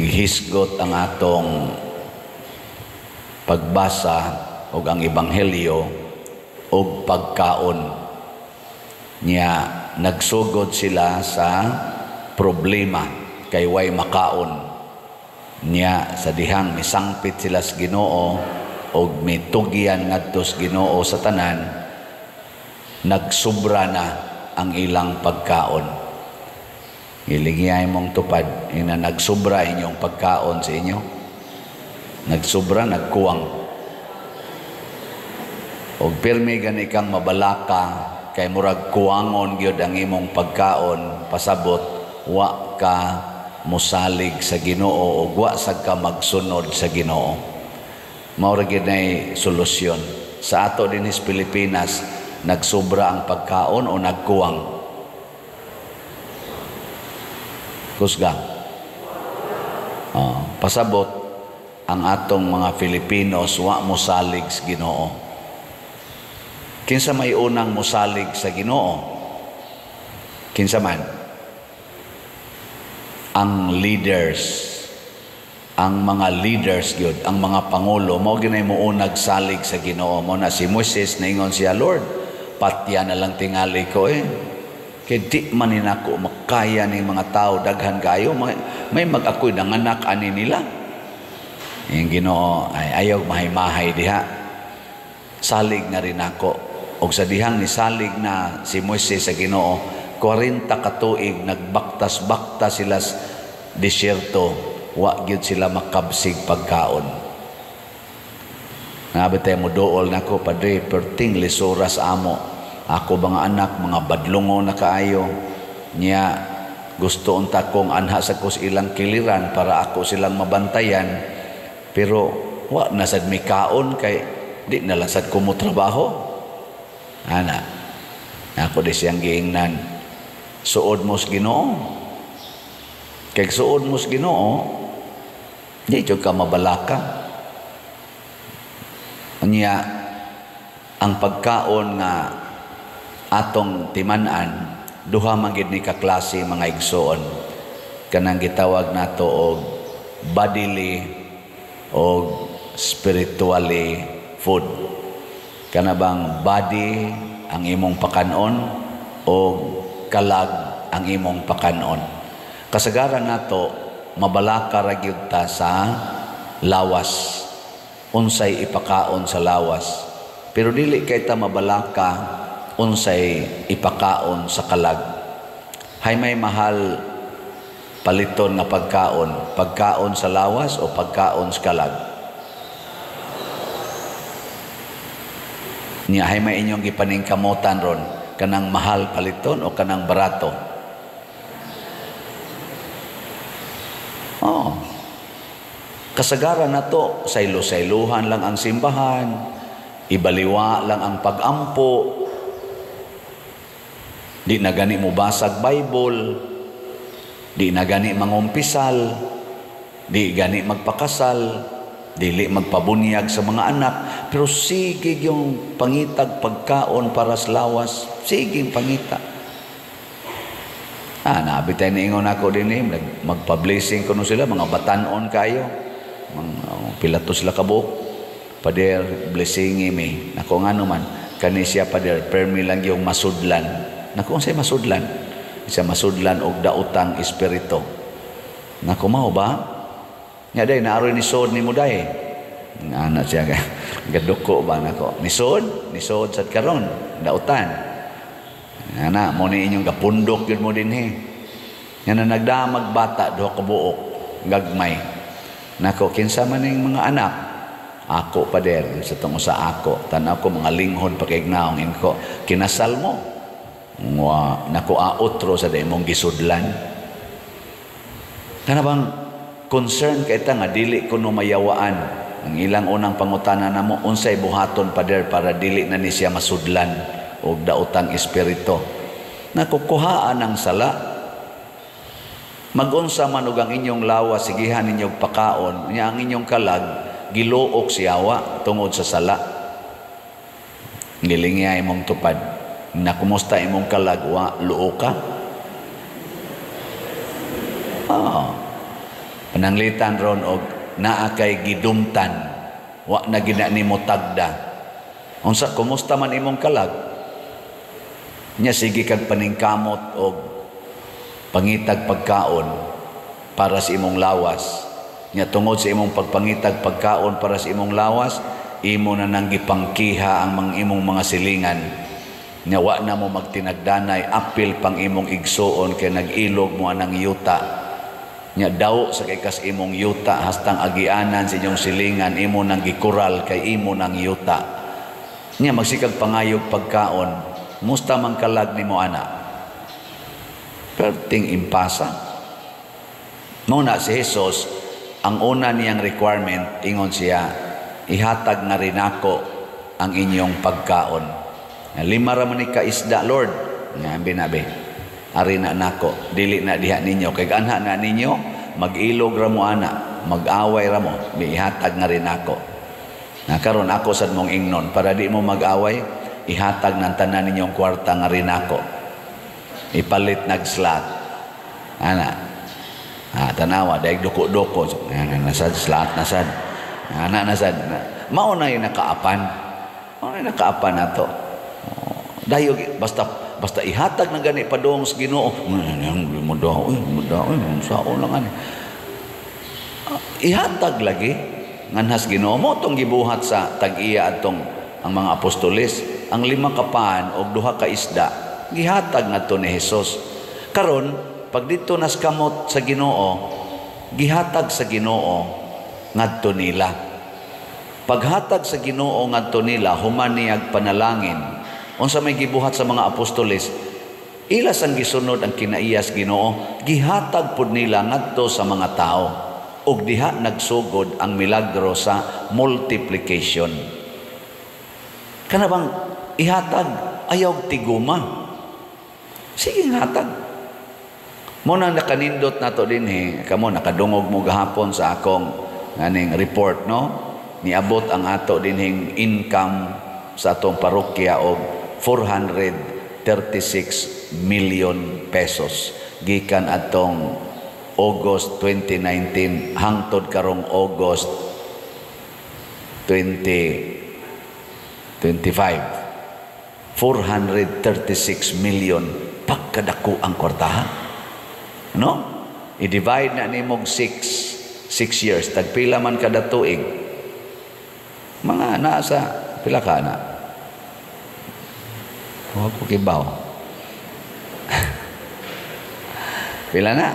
Hisgot ang atong pagbasa og ang ebanghelyo og pagkaon niya. Nagsugod sila sa problema kay way makaon niya, sa dihang misangpit sila sa Ginoo og mitugyan ngadto sa Ginoo sa tanan, nagsubra na ang ilang pagkaon. Iligiyay mong tupad ina nagsubra inyong pagkaon sa inyo. Nagsubra, nagkuwang. Og pirmi gani kang mabalaka kay murag kuwangon gyud ang imong pagkaon, pasabot wa ka musalig sa Ginoo o wa sad ka magsunod sa Ginoo. Mao ra gyud nay solusyon. Sa ato din sa Pilipinas, nagsubra ang pagkaon o nagkuwang? Kusga. Pasabot ang atong mga Filipinos wa musalig sa Ginoo. Kinsa may unang musalig sa Ginoo? Kinsa man? Ang leaders, ang mga leaders gyud, ang mga pangulo, mao ginay mo unag salig sa Ginoo. Mo na si Moses, naingon siya, Lord, patya na lang tingali ko kay di man nako makaya ning mga tao, daghan kayo, may mag-ako'y nanganak ani nila. Yung Ginoo ay ayaw mahay-mahay diha, salig na rin ako. Og sa dihang ni salig na si Moises sa Ginoo, 40 ka tuig nagbaktas-bakta sila sa disyerto, wa gyud sila makabsig pagkaon. Nabitay mo dool nako, Padre, perting lisura sa amo. Ako mga anak, mga badlungo na kaayo niya, gusto unta kong anha sa kus ilang kiliran para ako silang mabantayan, pero wa nasad mi kaon kay di nalasad ko mo trabaho. Ana, ako di siyang giingnan, suod mo sa Ginoo. Kay suod mo sa Ginoo, di jud ka mabalaka. Niya, ang pagkaon nga atong timan-an, duha man gid ni kaklase mga igsoon. Kanang gitawag nato og bodily o spiritually food. Kana bang body ang imong pakanon o kalag ang imong pakanon. Kasagaran nato mabalaka ra gyud ta sa lawas, unsay ipakaon sa lawas, pero dili kay ta mabalaka unsay ipakaon sa kalag. Hay may mahal paliton na pagkaon sa lawas o pagkaon sa kalag? Niya hay may inyong gipaningkamutan ron, kanang mahal paliton o kanang barato? Kasagaran na to, saylo-sayluhan lang ang simbahan, ibaliwa lang ang pag-ampo, di na gani mo basag Bible, di na gani mangumpisal, di gani magpakasal, dili magpabunyag sa mga anak, pero sige yung pangitag pagkaon para sa lawas, sige pangita. Nabitay na ingon ako din magpa-blessing ko sila, mga batanon kayo, pilato sila kabuk, pader blessing mi. Nako nga naman, kani siya pader, permi lang yung masudlan. Nako unsay masudlan? Siya masudlan og daotang espiritu. Nako mao ba? Nya day naaroy ni sod ni muday. Ana siya gaduko ba nako. Ni sod sad karon dautan. Ana mo ni inyong gapundok yun mo din Nya na nagdamag bata duha ka buok gagmay. Nako kinsa man ning mga anak? Ako pader sa tungo sa ako. Tanaw ko mga linghod pakignaong inko. Kinasal mo. Nako aotro sa imong gisudlan. Kana bang concern kay ta nga dili kuno mayawaan ang ilang unang pangutana namo, unsay buhaton pader para dili na ni siya masudlan og daotang espiritu. Nakukuhaan ang sala, magunsa man og ang inyong lawas, sigihan ninyong pakaon, nya ang inyong kalag giluok siyawa tungod sa sala. Nilingya imong tupad, na kumusta imong kalag, wa luo ka? Nanglitan ron og naa kay gidumtan, wa na gina nimo tagda. Unsa kumusta man imong kalag? Nya sige kag paningkamot og pangitag pagkaon para sa imong lawas. Nya tungod sa imong pagpangitag pagkaon para sa imong lawas, imo na nang gipangkiha ang imong mga silingan. Nya wa na mo magtinagdanay, apil pang imong igsuon kay nag-ilog mo anang yuta. Nya daw sa kay kas imong yuta hastang agianan sa inyong silingan, imo nang gikural kay imo nang yuta. Nya magsikag pangayog pagkaon, musta man kalag nimo ana. Perting impasa. Muna si Jesus, ang una niyang requirement, ingon siya, ihatag na rin ako ang inyong pagkaon. 5 ra man ni ka isda, Lord. Nga binabi. Ari na nako, dili na diha ninyo. Kay anha na ninyo, mag-ilog ra mo ana, mag-away ra mo, ihatag na rin ako. Nakaroon ako sa mong ingnon, para di mo mag-away, ihatag ng tanan ninyong kwarta nga rin ako. Ipalit nag-slot. Ana, tanawa, dahil duko-duko, nasad, slot, nasad. Ana, nasad. Mauna yung nakaapan. Mauna yung nakaapan na to. Dahil, basta ihatag na gani padong sa Ginoo. Sao lang ani. Ihatag lagi nganhas Ginoo mo tong gibuhat sa tag-iya atong ang mga apostoles, ang 5 kapan og 2 ka isda gihatag ngadto ni Hesus. Karon pag dito nas kamot sa Ginoo, gihatag sa Ginoo ngadto nila. Paghatag sa Ginoo ngadto nila, human niyag panalangin. Unsa may gibuhat sa mga apostoles, ilas ang gisunod ang kinaiyas Ginoo, gihatag pud nila ngadto sa mga tao, ug diha nagsugod ang milagro sa multiplication. Kana bang ihatag ayaw tiguma? Sige hatag. Mo nang nakanindot nato dinhi, kamo nakadungog mo gahapon sa akong nganing report, no? Niabot ang ato dinhing income sa atong parokya og 436 million pesos gikan atong August 2019 hangtod karong August 2025. 436 million pagkadako ang kwartahan. No? I-divide na nimog 6 years. Tagpila man kada tuig. Mga nasa pila ka na? Huwag ko kibaw. Pila na?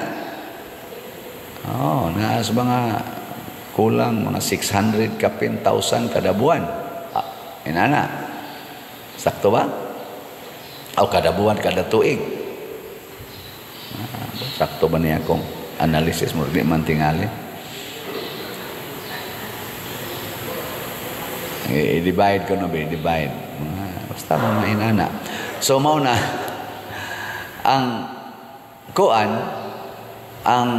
Nasa mga kulang mga 600 kapin thousand kada buwan. Inana. Sakto ba? O kada buwan, kada tuig. Sakto ba niya akong analysis mo? Di man tingali. I-divide ko na ba? I-divide. Basta mo na inana. So, mauna, ang kuan, ang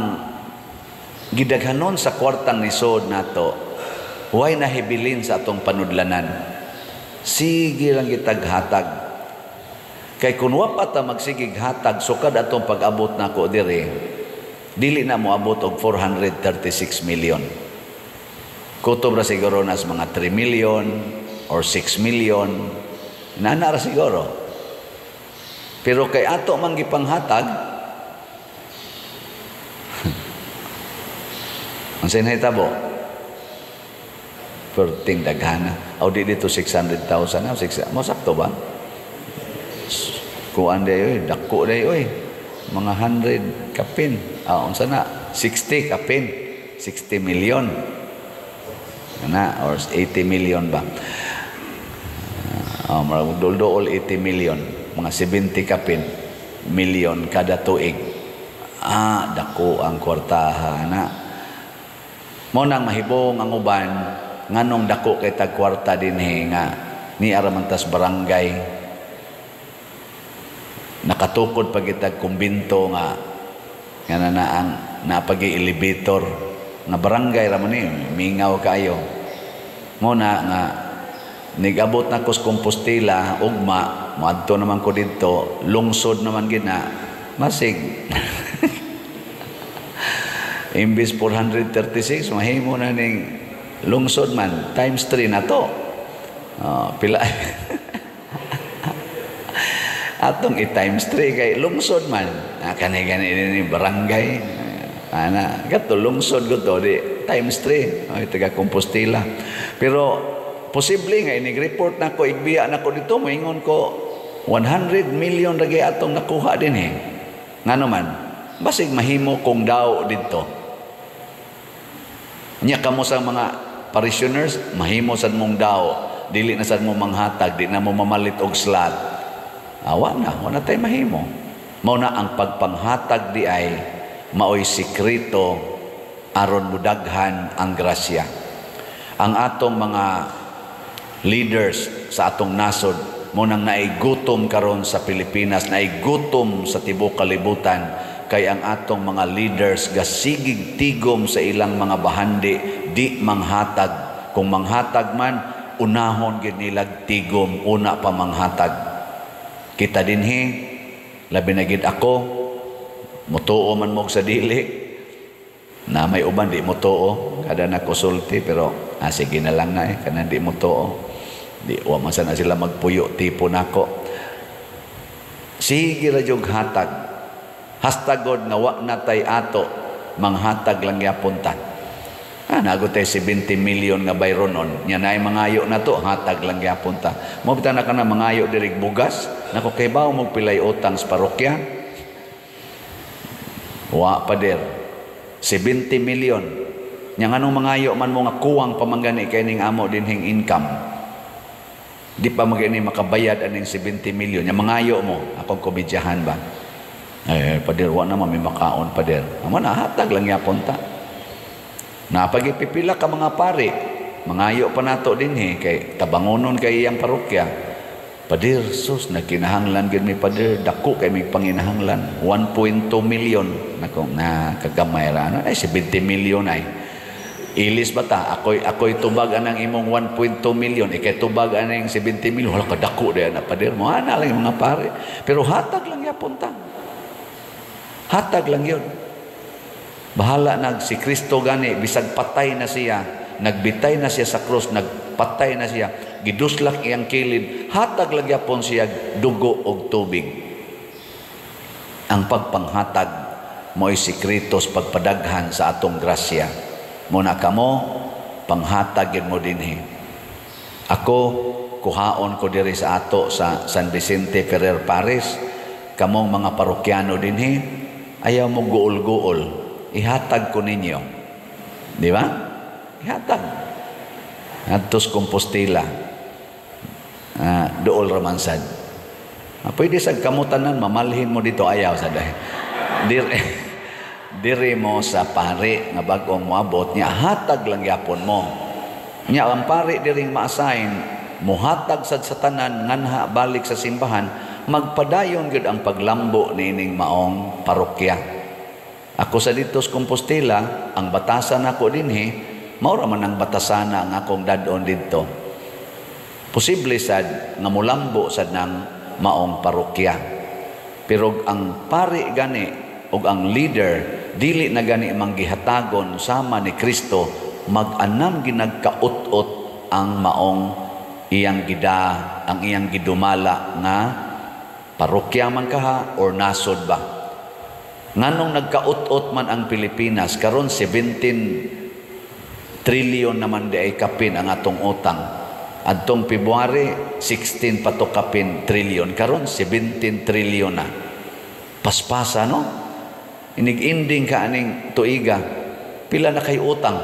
gidaghanon sa kwartang nisod nato, huwag nahibilin sa atong panudlanan. Sige lang gitaghatag. Kay kung wapat na magsigig hatag, sukad atong pag-abot na ko dire, dili na mo abot og 436 million. Kutob ra siguro nas mga 3 million or 6 million. Nana ra siguro. Pero kay ato man gipanghatag, ang sinahitabo, perting daghana. O di dito 600,000 na, mo sakto ba? Kuan day, dako day, mga 100 kapin. Unsa na? 60 kapin. 60 million. Na, or 80 million ba? Dol 80 million. Mga 70 kapin. Million kada tuig. Dako ang kwartahan na. Mo nang mahibong ang uban, nganong dako kay tag kwarta dinhi nga ni aramantas barangay. Nakatukod pagitag kumbinto nga na ang napagi-elevator nga barangay ra man ni mingaw kayo. Muna nga nigabot na ko sa Compostela ugma moadto naman ko didto lungsod naman gina masig Imbis 436, mahimo na ning lungsod man, times 3 na to. Pila. Atong i-times 3 kay lungsod man. Kani-gani ni barangay. Gato lungsod ko to, di times 3. Taga Compostela. Pero, posible nga, inig-report na ko, igbiya na ko dito, maingon ko, 100 million lagi atong nakuha din eh. Nga naman, basig mahimo kung daw dito. Nya kamo sa mga parishioners, mahimo sad mong daw, dili na sad mo manghatag, di na mo mamalit og slot. Wala tay mahimo. Mao na ang pagpanghatag di ay maoy sikreto aron mudaghan ang grasya. Ang atong mga leaders sa atong nasod mo nang naigutom karon sa Pilipinas, naigutom sa tibuok kalibutan, kay ang atong mga leaders gasigig tigom sa ilang mga bahandi, di manghatag. Kung manghatag man, unahon gid nila tigom, una pa manghatag. Kita dinhi, labi na gid ako, mutuo man mo sa dili, na may uban di mutuo, kada nakusulti, pero sige na lang na kana di mutuo. Di wa man sana sila magpuyo tipo nako. Sige ra jog hatag. Hastagod nga wa natay ato manghatag lang yapon ta. Nago tay 70 million nga bayronon. Nya nay mangayo na to, hatag lang yapon ta. Mo bitan na kana mangayo diri bugas, nako kay bawo mo pilay utang sa parokya. Wa pader. 70 million. Nya nganong mangayo man mo nga kuwang pamanggani kay ning amo dinhing income. Di pa magani makabayad aning 70 million. Nya mangayo mo, akong komedyahan ba? Pader, wa naman may makaon, pader. Amo na, hatag lang yapon ta. Napagipipila ka mga pare, mangayo pa nato din kay tabangonon kay iyang parokya. Pader, sus, nagkinahanglan gid mi pader, dako kay may panginahanglan. 1.2 million. Kagamay ra. 70 million ay. Ilis ba ta? Ako'y tubag anang imong 1.2 million. Ikay tubag anang 70 million. Wala ka dako din na pader. Mga lang yung mga pare. Pero hatag lang yapon ta. Hatag lang yun. Bahala si Kristo gani, bisag patay na siya, nagbitay na siya sa krus, nagpatay na siya, giduslak iyang kilid, hatag lang yapon siya dugo og tubig. Ang pagpanghatag mo'y sikretos pagpadaghan sa atong grasya. Muna kamo, panghatagin mo dinhi. Ako, kuhaon ko diri sa ato sa San Vicente Ferrer Paris, kamong mga parokyano dinhi, ayaw mo guol-guol, ihatag ko ninyo. Di ba? Ihatag. Atos Compostela. Dool ramansad. Pwede sa kamutanan, mamalhin mo dito, ayaw sa dahil. Diri mo sa pare, nga bagong moabot, niya hatag lang yapon mo. Niya ang pare diring ma-assign, muhatag sa tanan, nganha balik sa simbahan, magpadayon gud ang paglambo nining maong parokya. Ako sa dito sa Compostela, ang batasan ako dinhi, mao ra man ang batasana ang akong dadon didto. Posible sad nga mulambo sad ng maong parokya. Pero ang pare gani ug ang leader dili na gani manggihatagon sama ni Kristo, mag-anam ginagkaut-ot ang maong iyang gidumala nga parokya man kaha or nasod ba. Nganong nagkaut-ot man ang Pilipinas, karon 17 trillion naman di ay kapin ang atong utang. Adtong February 16 pato kapin trillion, karon 17 trillion na. Paspasa no? Inig-ending ka aning tuiga, pila na kay utang?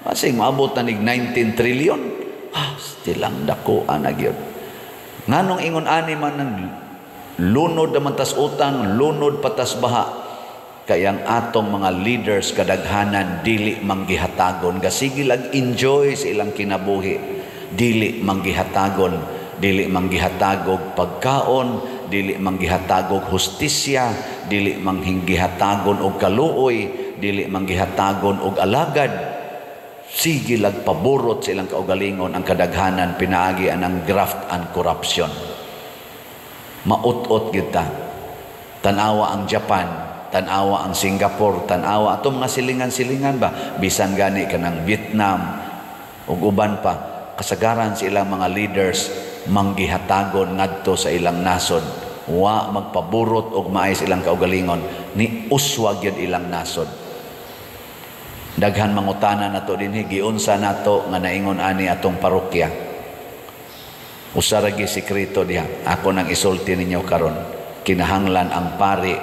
Masing maabot na nig 19 trillion. Stilang dakuan na gyud. Nganong ingon ani man ng lunod naman tas utang, lunod patas baha. Kaya ang atong mga leaders kadaghanan dili manggihatagon, gasigil ag enjoy sa ilang kinabuhi. Dili manggihatagog pagkaon, dili manggihatagog hustisya, dili manghingihatagon og kaluoy, dili manggihatagon og alagad. Sige lag paborot sa ilang kaugalingon ang kadaghanan pinaagi anang graft and corruption. Maut-ot kita. Tanawa ang Japan, tanawa ang Singapore, tanawa ato mga silingan-silingan ba, bisan gani kanang Vietnam ug uban pa, kasagaran sa ilang mga leaders manggihatagon ngadto sa ilang nasod, wa magpaburot og maay sa ilang kaugalingon, ni uswag yun ilang nasod. Daghan mangutana nato dinhi, giunsa nato nga naingon ani atong parokya. Usa ra gi sikreto diha, ako nang isulti ninyo karon, kinahanglan ang pari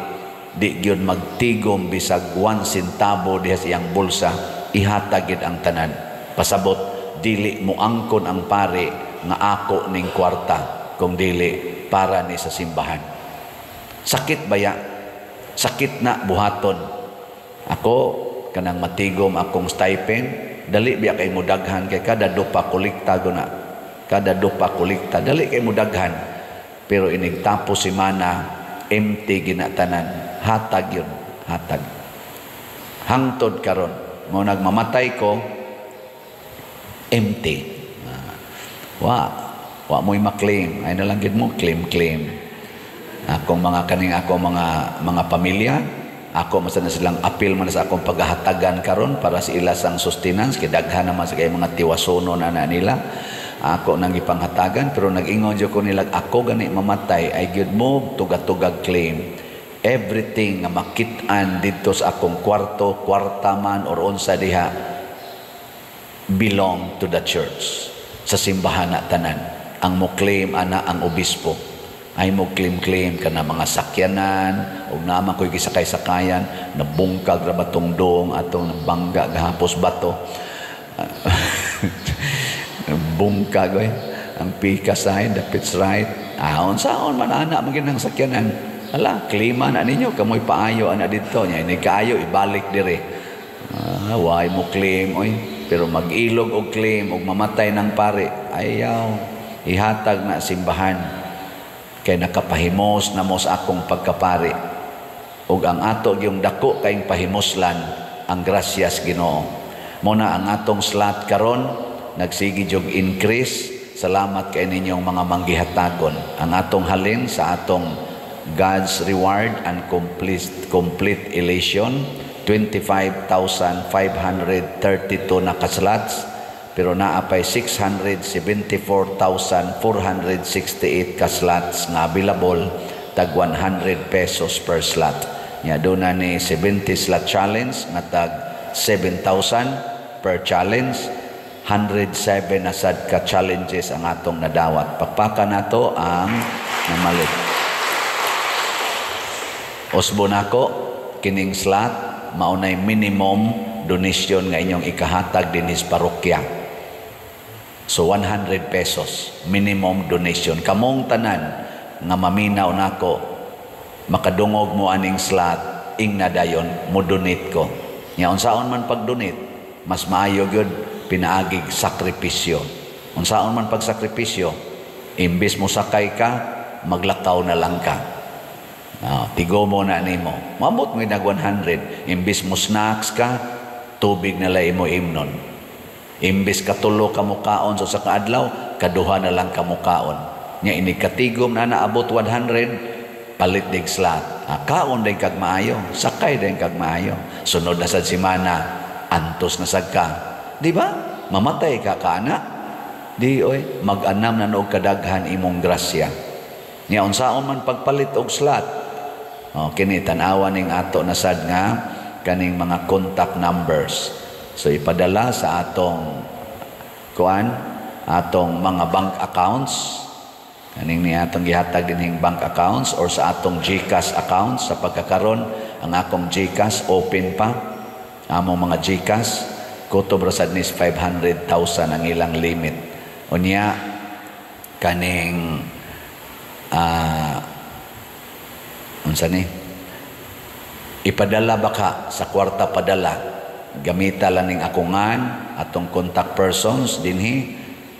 di gyud magtigom bisag 1 centavo diha sa iyang bulsa, ihatag gid ang tanan. Pasabot dili mo angkon ang pari nga ako ning kwarta, kung dili para ni sa simbahan. Sakit baya, sakit na buhaton. Ako kanang matigom akong stipend, dali biya kay mudaghan, kay kada dupa kolekta guna, kada dupa kolekta dali kay mudaghan, pero inig tapos si mana empty ginatanan, hatag yun, hatag. Hangtod karon mo nagmamatay ko, empty. Wa mo'y maklaim, ay nalang gid mo claim. Akong mga kaning ako mga pamilya, ako masana silang apil man sa akong paghahatagan karon para sa ilasang sustenance, kay daghan naman sa kay mga tiwasono na nila. Ako nang ipanghatagan, pero nag-ingon jud ko nila, ako gani mamatay ay gyud mo tugag-tugag claim. Everything nga makit-an dito sa akong kwarta man or unsa diha belong to the church. Sa simbahan na tanan. Ang mo claim ana ang obispo. Ay mo claim ka na mga sakyanan o naman ko'y gisakay-sakayan, nabungkag ra batong dong atong nabangga gahapos bato. Bungkag ang pika side, the pitch right. Saon man ana maginang sakyanan. Ala, klima na ninyo, kamoy paayo ana dito nya, ini kaayo ibalik dire. Why mo claim oy, pero mag-ilog og claim og mamatay ng pare, ayaw ihatag na simbahan. Kay nakapahimos na mo sa akong pagkapari, ug ang ato yung dako kayong pahimoslan ang grasyas Ginoo. Muna ang atong slot karon nagsigi jog increase. Salamat kay ninyong mga manggihatagon. Ang atong halin sa atong God's reward and complete elation, 25,532 na kaslots, pero naapay 674,468 kaslots nga available, tag 100 pesos per slot. Nya doon na ni 70 slot challenge nga tag 7,000 per challenge. 107 na sad ka challenges ang atong nadawat. Pakpaka nato ang namalit. Usbo nako kining slot maunay minimum donation nga inyong ikahatag dinhi sa parokya. So 100 pesos minimum donation. Kamong tanan nga maminaw nako makadungog mo aning slot, ing na dayon mo donate ko. Nya unsaon man pag-donate, mas maayo gyud pinaagig sakripisyo. Unsaon man pagsakripisyo, imbis mo sakay ka, maglakaw na lang ka. Tigo mo na nimo. Mamot mo nag 100, imbis mo snacks ka, tubig na lay mo imnon. Imbis katulo ka mukaon so sa kaadlaw, kaduha na lang ka mukaon. Nya ini katigom na naabot 100, palit dig slot. Kaon din kag maayo, sakay din kag maayo. Sunod na sad semana, antos na sad ka. Di ba? Mamatay ka kana. Di oy, mag-anam na og kadaghan imong grasya. Nya unsaon man pagpalit og slot. Kini tan-awa ning ato na sad nga kaning mga contact numbers. So ipadala sa atong atong mga bank accounts. Kaning ni atong gihatag dinhing bank accounts or sa atong GCash accounts. Sa pagkakaron ang akong GCash open pa. Among mga GCash kutob ra sad nis 500,000 ang ilang limit. Unya kaning unsa ni? Ipadala baka sa kwarta padala. Gamita lang ning akungan atong contact persons dinhi.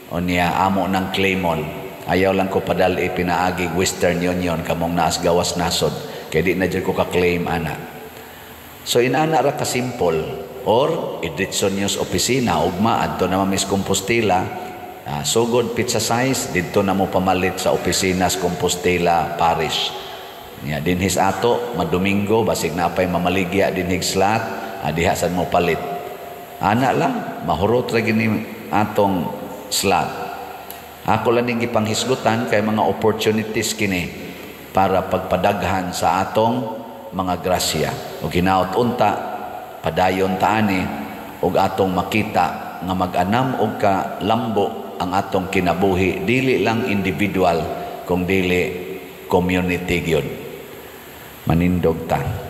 Unya amo ng claimol. Ayaw lang ko padali pinaagi Western Union kamong naas gawas nasod. Kay di na jud ko ka-claim ana. So inana ra ka simple. Or idritso niyo sa opisina ugma adto na Miss Compostela, sugod pizza size didto na mo pamalit sa opisina sa Compostela Parish. Ya, dinhis ato, madomingo, basig na pa'y mamaligya dinhig slot, diha sad mo palit. Ana lang, mahurot ra gini atong slot. Ako lang ning gipanghisgutan kay mga opportunities kini para pagpadaghan sa atong mga grasya. O ginaot unta, padayon taani, og atong makita nga mag-anam og ka lambo ang atong kinabuhi, dili lang individual, kung dili community gyud. Manindog ta.